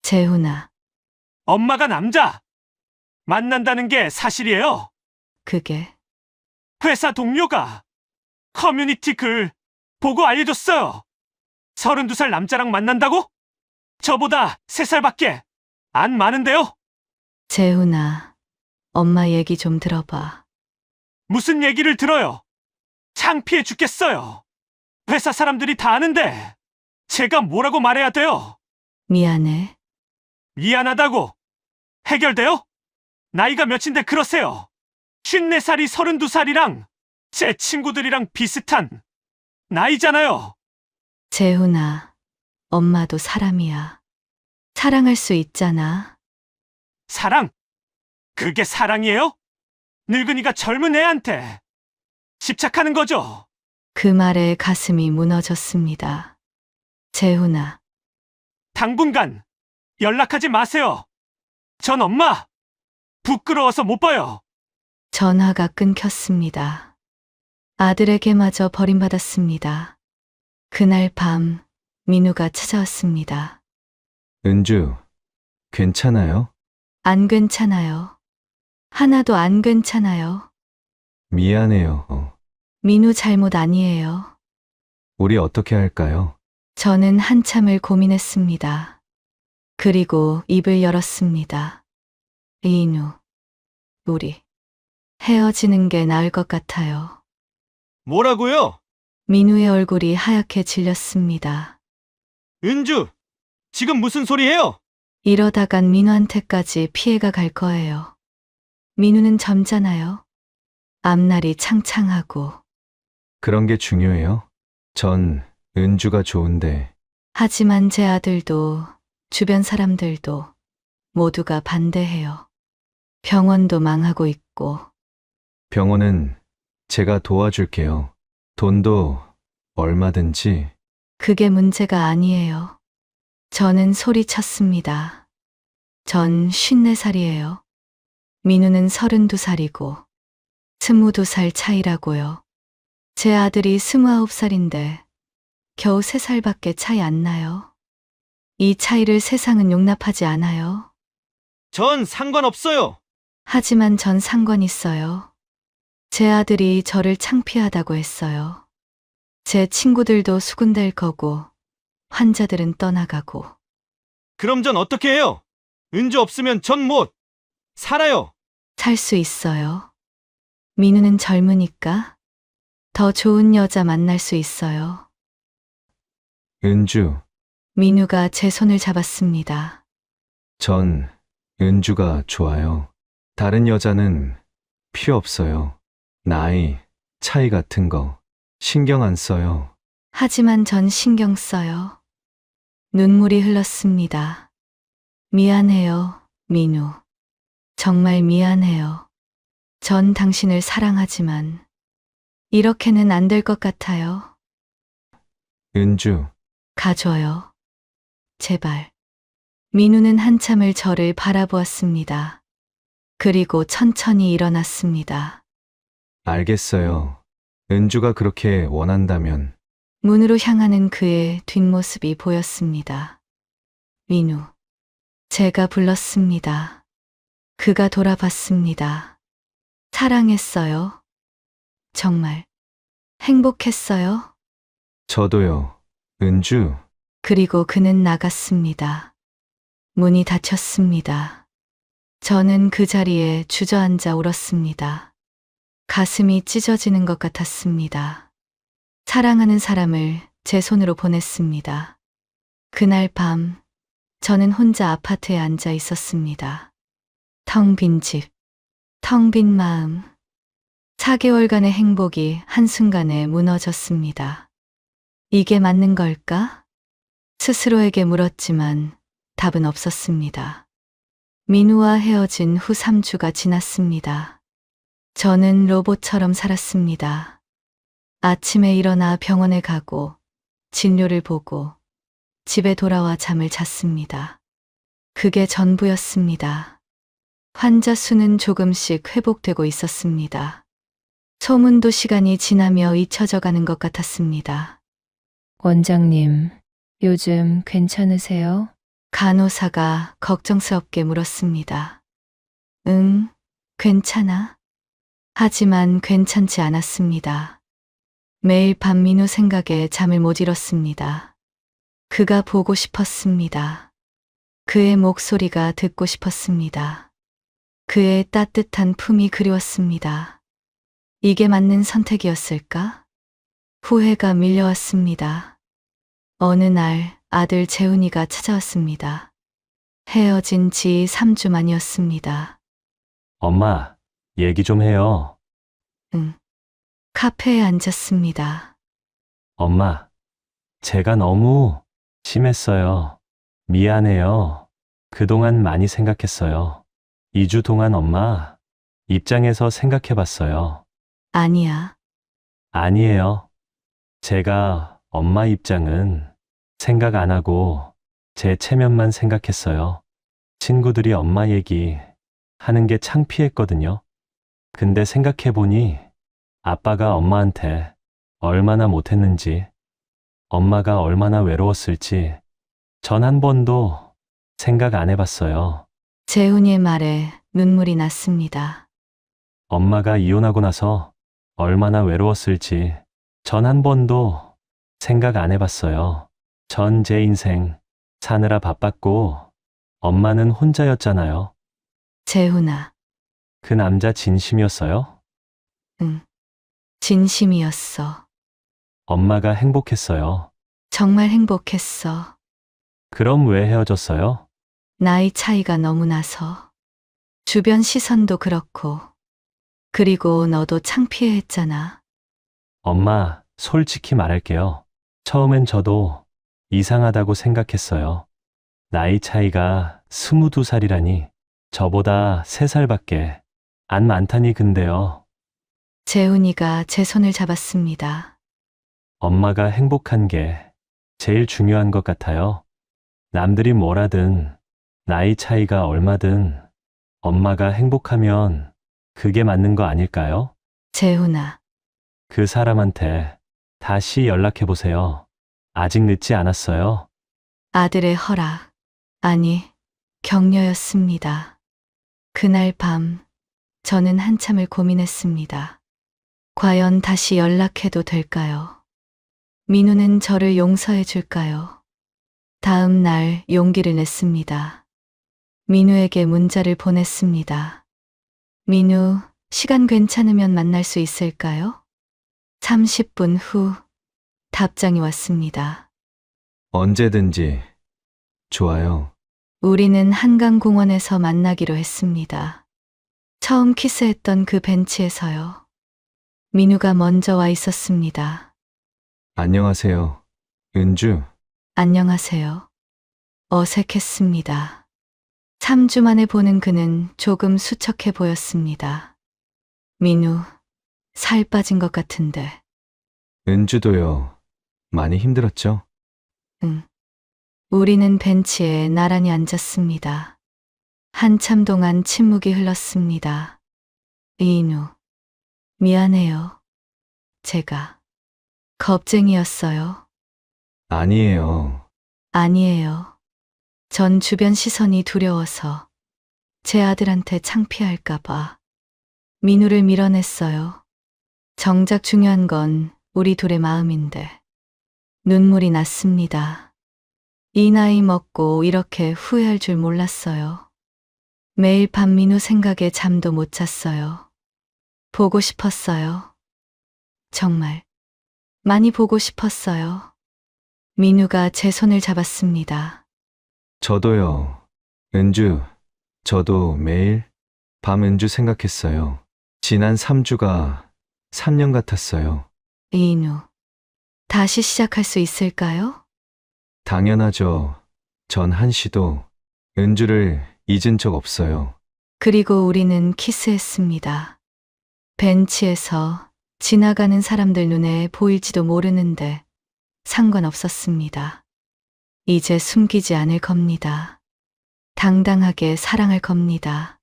재훈아, 엄마가 남자! 만난다는 게 사실이에요. 그게 회사 동료가 커뮤니티 글 보고 알려줬어요. 32살 남자랑 만난다고? 저보다 3살밖에 안 많은데요? 재훈아, 엄마 얘기 좀 들어봐. 무슨 얘기를 들어요? 창피해 죽겠어요. 회사 사람들이 다 아는데 제가 뭐라고 말해야 돼요? 미안해. 미안하다고. 해결돼요? 나이가 몇인데 그러세요. 54살이 32살이랑 제 친구들이랑 비슷한 나이잖아요. 재훈아, 엄마도 사람이야. 사랑할 수 있잖아. 사랑? 그게 사랑이에요? 늙은이가 젊은 애한테 집착하는 거죠? 그 말에 가슴이 무너졌습니다. 재훈아, 당분간 연락하지 마세요. 전 엄마 부끄러워서 못 봐요. 전화가 끊겼습니다. 아들에게마저 버림받았습니다. 그날 밤 민우가 찾아왔습니다. 은주, 괜찮아요? 안 괜찮아요. 하나도 안 괜찮아요. 미안해요. 민우 잘못 아니에요. 우리 어떻게 할까요? 저는 한참을 고민했습니다. 그리고 입을 열었습니다. 민우, 우리 헤어지는 게 나을 것 같아요. 뭐라고요? 민우의 얼굴이 하얗게 질렸습니다. 은주, 지금 무슨 소리예요? 이러다간 민우한테까지 피해가 갈 거예요. 민우는 젊잖아요. 앞날이 창창하고. 그런 게 중요해요? 전 은주가 좋은데. 하지만 제 아들도 주변 사람들도 모두가 반대해요. 병원도 망하고 있고. 병원은 제가 도와줄게요. 돈도 얼마든지. 그게 문제가 아니에요. 저는 소리쳤습니다. 전 54살이에요. 민우는 32살이고 22살 차이라고요. 제 아들이 29살인데 겨우 3살밖에 차이 안 나요. 이 차이를 세상은 용납하지 않아요. 전 상관없어요. 하지만 전 상관 있어요. 제 아들이 저를 창피하다고 했어요. 제 친구들도 수군될 거고 환자들은 떠나가고. 그럼 전 어떻게 해요? 은주 없으면 전 못 살아요. 살 수 있어요. 민우는 젊으니까 더 좋은 여자 만날 수 있어요. 은주, 민우가 제 손을 잡았습니다. 전 은주가 좋아요. 다른 여자는 필요 없어요. 나이, 차이 같은 거 신경 안 써요. 하지만 전 신경 써요. 눈물이 흘렀습니다. 미안해요, 민우. 정말 미안해요. 전 당신을 사랑하지만 이렇게는 안 될 것 같아요. 은주, 가줘요. 제발. 민우는 한참을 저를 바라보았습니다. 그리고 천천히 일어났습니다. 알겠어요. 은주가 그렇게 원한다면. 문으로 향하는 그의 뒷모습이 보였습니다. 민우. 제가 불렀습니다. 그가 돌아봤습니다. 사랑했어요. 정말 행복했어요. 저도요. 은주, 그리고 그는 나갔습니다. 문이 닫혔습니다. 저는 그 자리에 주저앉아 울었습니다. 가슴이 찢어지는 것 같았습니다. 사랑하는 사람을 제 손으로 보냈습니다. 그날 밤, 저는 혼자 아파트에 앉아 있었습니다. 텅 빈 집, 텅 빈 마음. 4개월간의 행복이 한순간에 무너졌습니다. 이게 맞는 걸까? 스스로에게 물었지만 답은 없었습니다. 민우와 헤어진 후 3주가 지났습니다. 저는 로봇처럼 살았습니다. 아침에 일어나 병원에 가고 진료를 보고 집에 돌아와 잠을 잤습니다. 그게 전부였습니다. 환자 수는 조금씩 회복되고 있었습니다. 소문도 시간이 지나며 잊혀져 가는 것 같았습니다. 원장님, 요즘 괜찮으세요? 간호사가 걱정스럽게 물었습니다. 응, 괜찮아. 하지만 괜찮지 않았습니다. 매일 밤 민우 생각에 잠을 못 이뤘습니다. 그가 보고 싶었습니다. 그의 목소리가 듣고 싶었습니다. 그의 따뜻한 품이 그리웠습니다. 이게 맞는 선택이었을까? 후회가 밀려왔습니다. 어느 날 아들 재훈이가 찾아왔습니다. 헤어진 지 3주 만이었습니다. 엄마, 얘기 좀 해요. 응. 카페에 앉았습니다. 엄마, 제가 너무 심했어요. 미안해요. 그동안 많이 생각했어요. 2주 동안 엄마 입장에서 생각해봤어요. 아니야. 아니에요. 제가 엄마 입장은 생각 안 하고 제 체면만 생각했어요. 친구들이 엄마 얘기 하는 게 창피했거든요. 근데 생각해보니 아빠가 엄마한테 얼마나 못했는지, 엄마가 얼마나 외로웠을지 전 한 번도 생각 안 해봤어요. 재훈이의 말에 눈물이 났습니다. 엄마가 이혼하고 나서 얼마나 외로웠을지 전 한 번도 생각 안 해봤어요. 전 제 인생 사느라 바빴고 엄마는 혼자였잖아요. 재훈아, 그 남자 진심이었어요? 응. 진심이었어. 엄마가 행복했어요. 정말 행복했어. 그럼 왜 헤어졌어요? 나이 차이가 너무 나서. 주변 시선도 그렇고. 그리고 너도 창피해했잖아. 엄마, 솔직히 말할게요. 처음엔 저도 이상하다고 생각했어요. 나이 차이가 22살이라니, 저보다 3살밖에 안 많다니. 근데요. 재훈이가 제 손을 잡았습니다. 엄마가 행복한 게 제일 중요한 것 같아요. 남들이 뭐라든, 나이 차이가 얼마든 엄마가 행복하면 그게 맞는 거 아닐까요? 재훈아, 그 사람한테 다시 연락해보세요. 아직 늦지 않았어요. 아들의 허락, 아니, 격려였습니다. 그날 밤, 저는 한참을 고민했습니다. 과연 다시 연락해도 될까요? 민우는 저를 용서해 줄까요? 다음 날 용기를 냈습니다. 민우에게 문자를 보냈습니다. 민우, 시간 괜찮으면 만날 수 있을까요? 30분 후 답장이 왔습니다. 언제든지 좋아요. 우리는 한강공원에서 만나기로 했습니다. 처음 키스했던 그 벤치에서요. 민우가 먼저 와 있었습니다. 안녕하세요. 은주, 안녕하세요. 어색했습니다. 3주 만에 보는 그는 조금 수척해 보였습니다. 민우, 살 빠진 것 같은데. 은주도요. 많이 힘들었죠? 응. 우리는 벤치에 나란히 앉았습니다. 한참 동안 침묵이 흘렀습니다. 이인우, 미안해요. 제가 겁쟁이였어요. 아니에요. 아니에요. 전 주변 시선이 두려워서 제 아들한테 창피할까봐 민우를 밀어냈어요. 정작 중요한 건 우리 둘의 마음인데. 눈물이 났습니다. 이 나이 먹고 이렇게 후회할 줄 몰랐어요. 매일 밤 민우 생각에 잠도 못 잤어요. 보고 싶었어요. 정말 많이 보고 싶었어요. 민우가 제 손을 잡았습니다. 저도요. 은주, 저도 매일 밤 은주 생각했어요. 지난 3주가 3년 같았어요. 민우, 다시 시작할 수 있을까요? 당연하죠. 전 한시도 은주를 잊은 적 없어요. 그리고 우리는 키스했습니다. 벤치에서 지나가는 사람들 눈에 보일지도 모르는데 상관없었습니다. 이제 숨기지 않을 겁니다. 당당하게 사랑할 겁니다.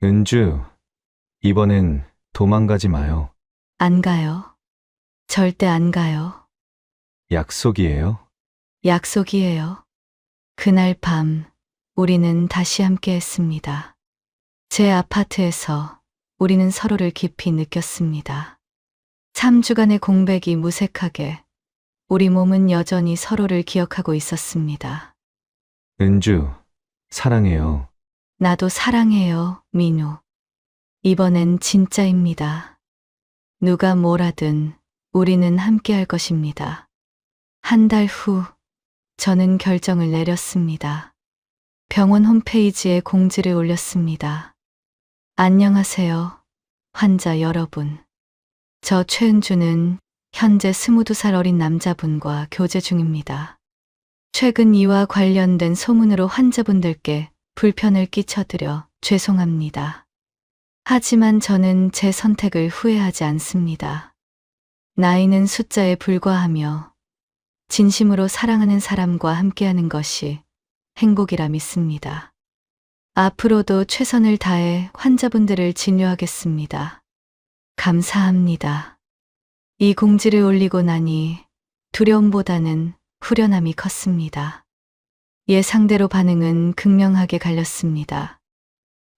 은주, 이번엔 도망가지 마요. 안 가요. 절대 안 가요. 약속이에요. 약속이에요. 그날 밤 우리는 다시 함께 했습니다. 제 아파트에서 우리는 서로를 깊이 느꼈습니다. 3주간의 공백이 무색하게 우리 몸은 여전히 서로를 기억하고 있었습니다. 은주, 사랑해요. 나도 사랑해요, 민우. 이번엔 진짜입니다. 누가 뭐라든 우리는 함께 할 것입니다. 한 달 후 저는 결정을 내렸습니다. 병원 홈페이지에 공지를 올렸습니다. 안녕하세요, 환자 여러분. 저 최은주는 현재 22살 어린 남자분과 교제 중입니다. 최근 이와 관련된 소문으로 환자분들께 불편을 끼쳐드려 죄송합니다. 하지만 저는 제 선택을 후회하지 않습니다. 나이는 숫자에 불과하며 진심으로 사랑하는 사람과 함께하는 것이 행복이라 믿습니다. 앞으로도 최선을 다해 환자분들을 진료하겠습니다. 감사합니다. 이 공지를 올리고 나니 두려움보다는 후련함이 컸습니다. 예상대로 반응은 극명하게 갈렸습니다.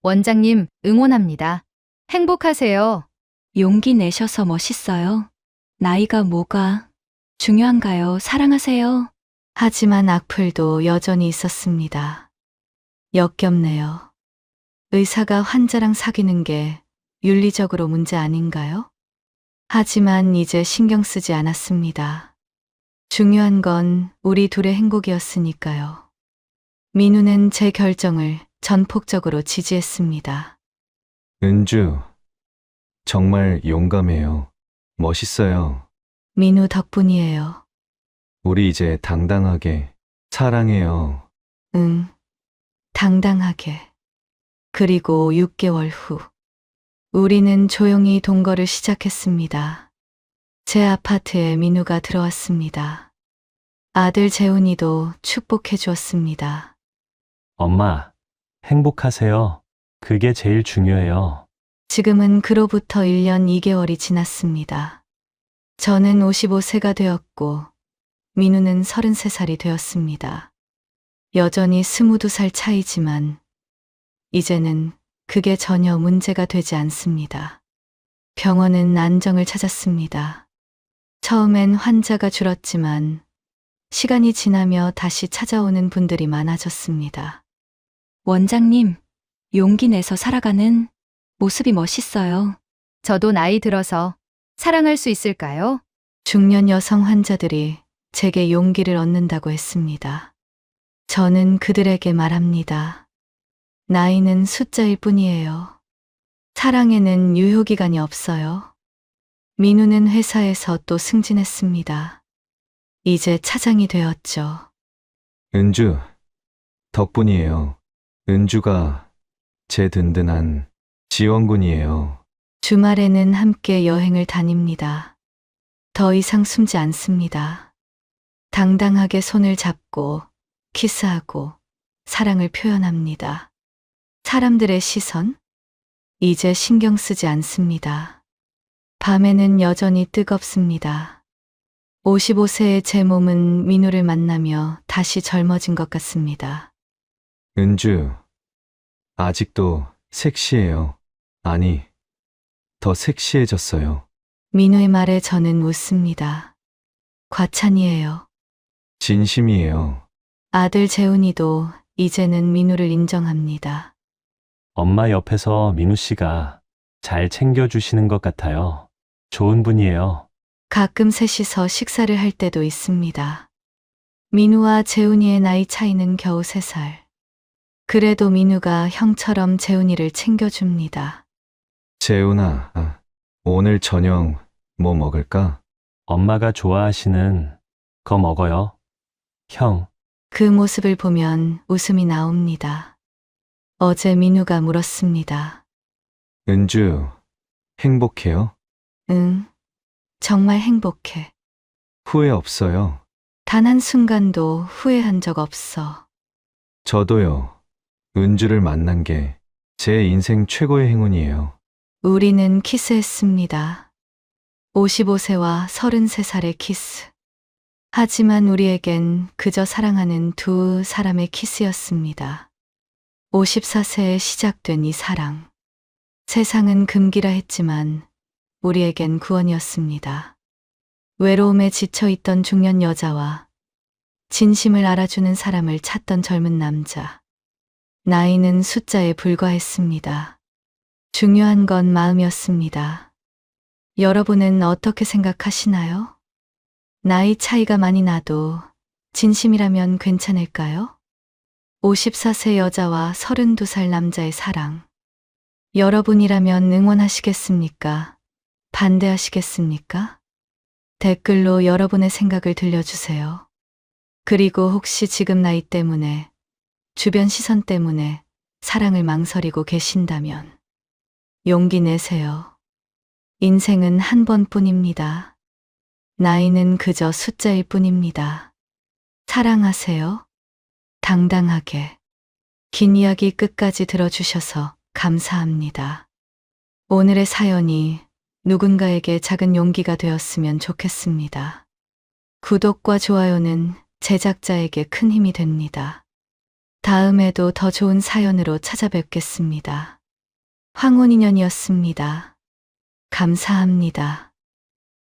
원장님, 응원합니다. 행복하세요. 용기 내셔서 멋있어요. 나이가 뭐가 중요한가요? 사랑하세요. 하지만 악플도 여전히 있었습니다. 역겹네요. 의사가 환자랑 사귀는 게 윤리적으로 문제 아닌가요? 하지만 이제 신경 쓰지 않았습니다. 중요한 건 우리 둘의 행복이었으니까요. 민우는 제 결정을 전폭적으로 지지했습니다. 은주, 정말 용감해요. 멋있어요. 민우 덕분이에요. 우리 이제 당당하게 사랑해요. 응, 당당하게. 그리고 6개월 후, 우리는 조용히 동거를 시작했습니다. 제 아파트에 민우가 들어왔습니다. 아들 재훈이도 축복해 주었습니다. 엄마, 행복하세요. 그게 제일 중요해요. 지금은 그로부터 1년 2개월이 지났습니다. 저는 55세가 되었고, 민우는 33살이 되었습니다. 여전히 22살 차이지만, 이제는 그게 전혀 문제가 되지 않습니다. 병원은 안정을 찾았습니다. 처음엔 환자가 줄었지만, 시간이 지나며 다시 찾아오는 분들이 많아졌습니다. 원장님, 용기 내서 살아가는 모습이 멋있어요. 저도 나이 들어서 사랑할 수 있을까요? 중년 여성 환자들이 제게 용기를 얻는다고 했습니다. 저는 그들에게 말합니다. 나이는 숫자일 뿐이에요. 사랑에는 유효기간이 없어요. 민우는 회사에서 또 승진했습니다. 이제 차장이 되었죠. 은주, 덕분이에요. 은주가 제 든든한 지원군이에요. 주말에는 함께 여행을 다닙니다. 더 이상 숨지 않습니다. 당당하게 손을 잡고 키스하고 사랑을 표현합니다. 사람들의 시선? 이제 신경 쓰지 않습니다. 밤에는 여전히 뜨겁습니다. 55세의 제 몸은 민우를 만나며 다시 젊어진 것 같습니다. 은주, 아직도 섹시해요. 아니, 더 섹시해졌어요. 민우의 말에 저는 웃습니다. 과찬이에요. 진심이에요. 아들 재훈이도 이제는 민우를 인정합니다. 엄마 옆에서 민우 씨가 잘 챙겨주시는 것 같아요. 좋은 분이에요. 가끔 셋이서 식사를 할 때도 있습니다. 민우와 재훈이의 나이 차이는 겨우 3살. 그래도 민우가 형처럼 재훈이를 챙겨줍니다. 재훈아, 오늘 저녁 뭐 먹을까? 엄마가 좋아하시는 거 먹어요. 형, 그 모습을 보면 웃음이 나옵니다. 어제 민우가 물었습니다. 은주, 행복해요? 응, 정말 행복해. 후회 없어요. 단 한순간도 후회한 적 없어. 저도요. 은주를 만난 게 제 인생 최고의 행운이에요. 우리는 키스했습니다. 55세와 33살의 키스. 하지만 우리에겐 그저 사랑하는 두 사람의 키스였습니다. 54세에 시작된 이 사랑. 세상은 금기라 했지만 우리에겐 구원이었습니다. 외로움에 지쳐있던 중년 여자와 진심을 알아주는 사람을 찾던 젊은 남자. 나이는 숫자에 불과했습니다. 중요한 건 마음이었습니다. 여러분은 어떻게 생각하시나요? 나이 차이가 많이 나도 진심이라면 괜찮을까요? 54세 여자와 32살 남자의 사랑. 여러분이라면 응원하시겠습니까? 반대하시겠습니까? 댓글로 여러분의 생각을 들려주세요. 그리고 혹시 지금 나이 때문에, 주변 시선 때문에 사랑을 망설이고 계신다면 용기 내세요. 인생은 한 번뿐입니다. 나이는 그저 숫자일 뿐입니다. 사랑하세요. 당당하게. 긴 이야기 끝까지 들어주셔서 감사합니다. 오늘의 사연이 누군가에게 작은 용기가 되었으면 좋겠습니다. 구독과 좋아요는 제작자에게 큰 힘이 됩니다. 다음에도 더 좋은 사연으로 찾아뵙겠습니다. 황혼인연이었습니다. 감사합니다.